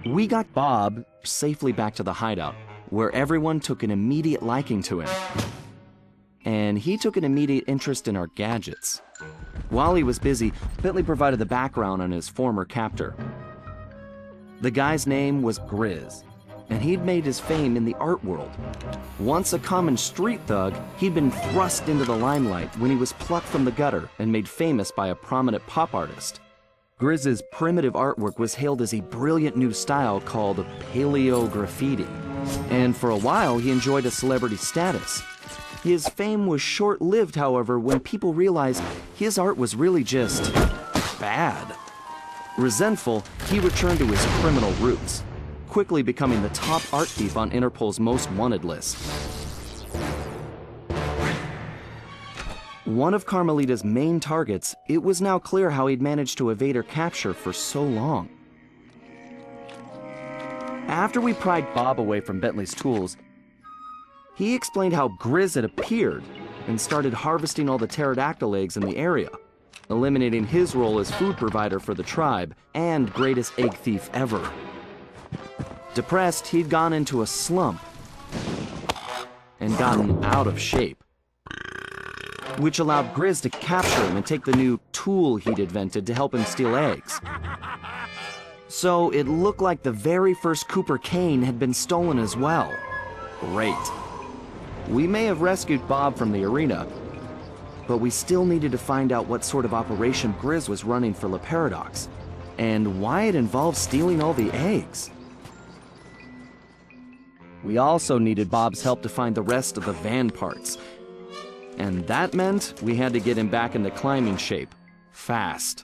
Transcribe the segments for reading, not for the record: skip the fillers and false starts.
We got Bob safely back to the hideout, where everyone took an immediate liking to him. And he took an immediate interest in our gadgets. While he was busy, Bentley provided the background on his former captor. The guy's name was Grizz, and he'd made his fame in the art world. Once a common street thug, he'd been thrust into the limelight when he was plucked from the gutter and made famous by a prominent pop artist. Grizz's primitive artwork was hailed as a brilliant new style called paleo graffiti, and for a while he enjoyed a celebrity status. His fame was short-lived, however, when people realized his art was really just bad. Resentful, he returned to his criminal roots, quickly becoming the top art thief on Interpol's most wanted list. One of Carmelita's main targets, it was now clear how he'd managed to evade her capture for so long. After we pried Bob away from Bentley's tools, he explained how Grizz had appeared and started harvesting all the pterodactyl eggs in the area, eliminating his role as food provider for the tribe and greatest egg thief ever. Depressed, he'd gone into a slump and gotten out of shape, which allowed Grizz to capture him and take the new tool he'd invented to help him steal eggs. So it looked like the very first Cooper cane had been stolen as well. Great. We may have rescued Bob from the arena, but we still needed to find out what sort of operation Grizz was running for La Paradox, and why it involved stealing all the eggs. We also needed Bob's help to find the rest of the van parts, and that meant we had to get him back into climbing shape, fast.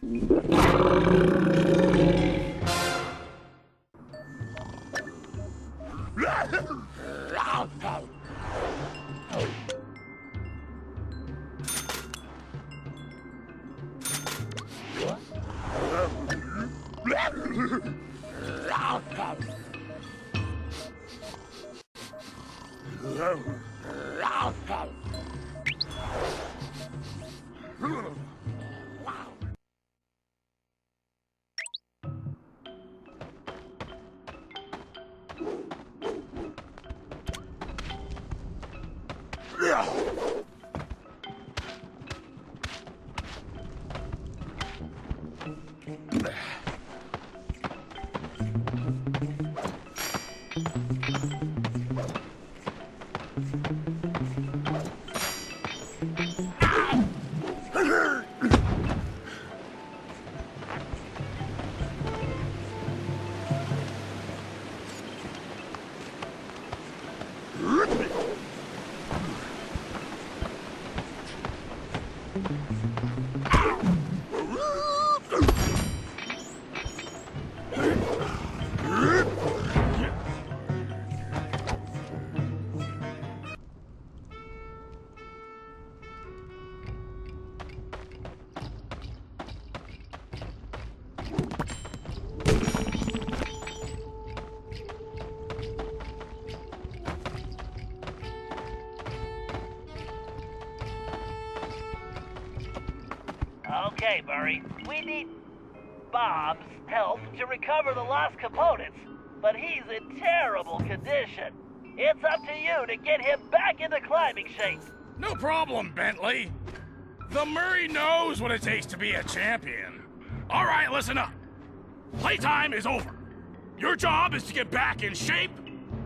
Okay, Murray, we need Bob's help to recover the lost components, but he's in terrible condition. It's up to you to get him back into climbing shape. No problem, Bentley. The Murray knows what it takes to be a champion. All right, listen up. Playtime is over. Your job is to get back in shape,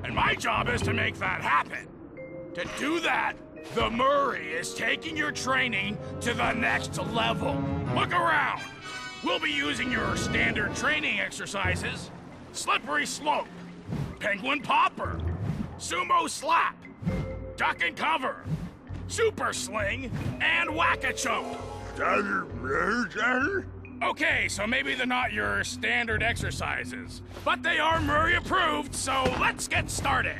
and my job is to make that happen. To do that, the Murray is taking your training to the next level. Look around. We'll be using your standard training exercises: slippery slope, penguin popper, sumo slap, duck and cover, super sling, and whack-a-choke. Okay, so maybe they're not your standard exercises, but they are Murray approved, so let's get started.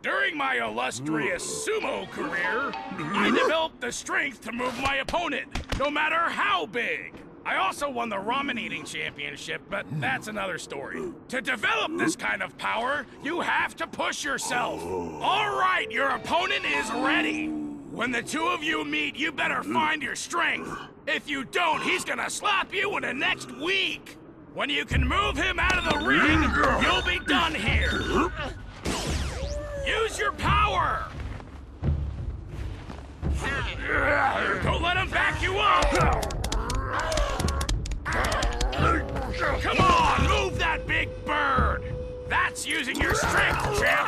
During my illustrious sumo career, I developed the strength to move my opponent, no matter how big. I also won the ramen eating championship, but that's another story. To develop this kind of power, you have to push yourself. All right, your opponent is ready. When the two of you meet, you better find your strength. If you don't, he's gonna slap you in the next week. When you can move him out of the ring, you'll be done here. Use your power! Don't let him back you up! Come on, move that big bird! That's using your strength, champ!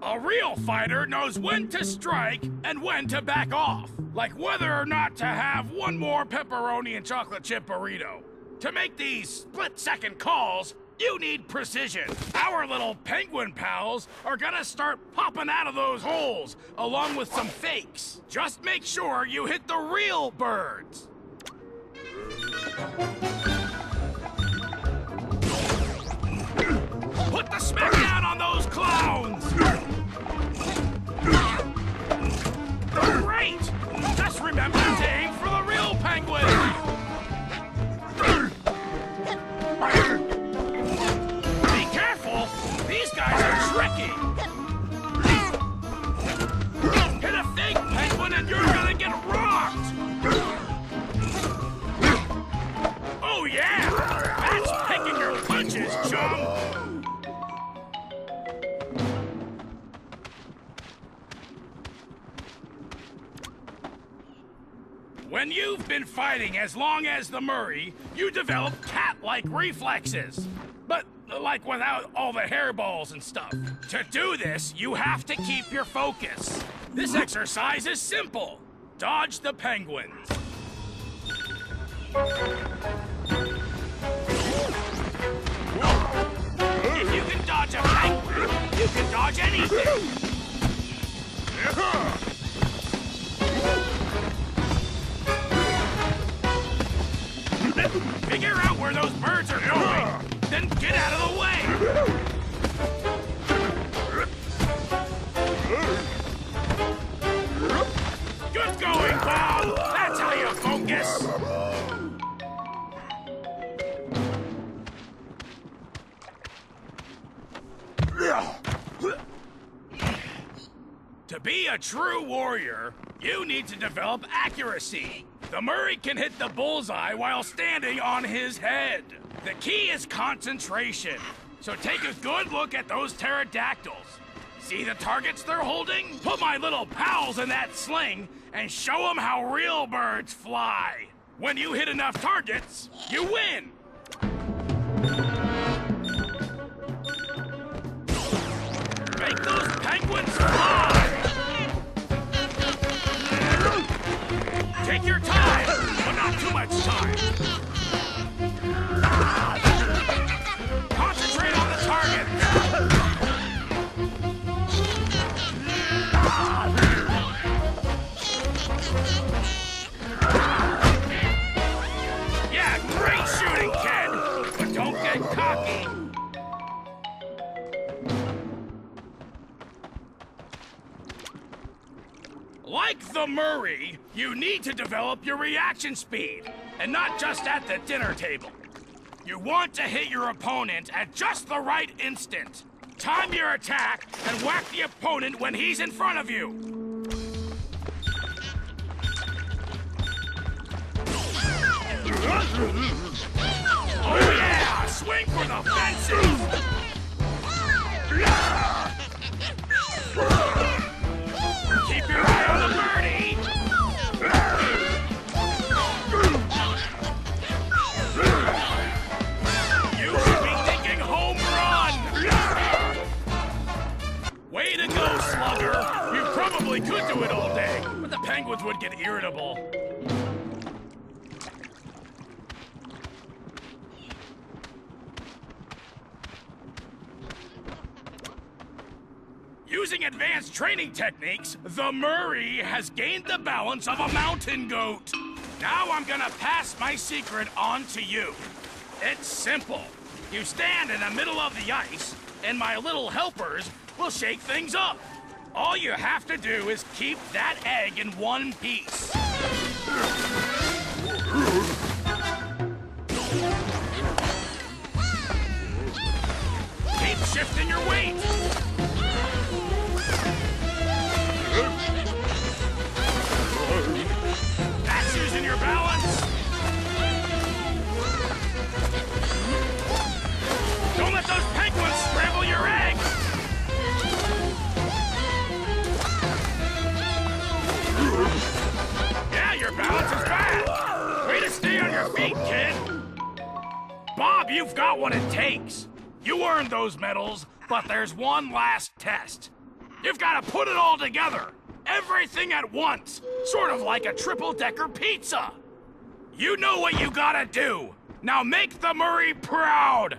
A real fighter knows when to strike and when to back off. Like whether or not to have one more pepperoni and chocolate chip burrito. To make these split-second calls, you need precision. Our little penguin pals are gonna start popping out of those holes, along with some fakes. Just make sure you hit the real birds. Put the smack down on those clowns! Great! Just remember to aim for the real penguin! Be careful! These guys are tricky! Hit a fake penguin and you're gonna get rocked! Oh yeah! That's picking your punches, chum! When you've been fighting as long as the Murray, you develop cat-like reflexes. But, like, without all the hairballs and stuff. To do this, you have to keep your focus. This exercise is simple. Dodge the penguins. If you can dodge a penguin, you can dodge anything. Figure out where those birds are going, then get out of the way! Good going, Bob! That's how you focus! To be a true warrior, you need to develop accuracy. The Murray can hit the bullseye while standing on his head. The key is concentration. So take a good look at those pterodactyls. See the targets they're holding? Put my little pals in that sling and show them how real birds fly. When you hit enough targets, you win. Make those penguins fly! Take your time, but not too much time. Concentrate on the target. Yeah, great shooting, kid, but don't get cocky. Like the Murray, you need to develop your reaction speed, and not just at the dinner table. You want to hit your opponent at just the right instant. Time your attack and whack the opponent when he's in front of you. Oh yeah! Swing for the fences! Keep your eye on the birdie! You should be thinking home run! Way to go, slugger! You probably could do it all day, but the penguins would get irritable. Using advanced training techniques, the Murray has gained the balance of a mountain goat. Now I'm gonna pass my secret on to you. It's simple. You stand in the middle of the ice, and my little helpers will shake things up. All you have to do is keep that egg in one piece. your feet, kid! Bob, you've got what it takes. You earned those medals, but there's one last test. You've got to put it all together. Everything at once. Sort of like a triple-decker pizza. You know what you gotta do. Now make the Murray proud.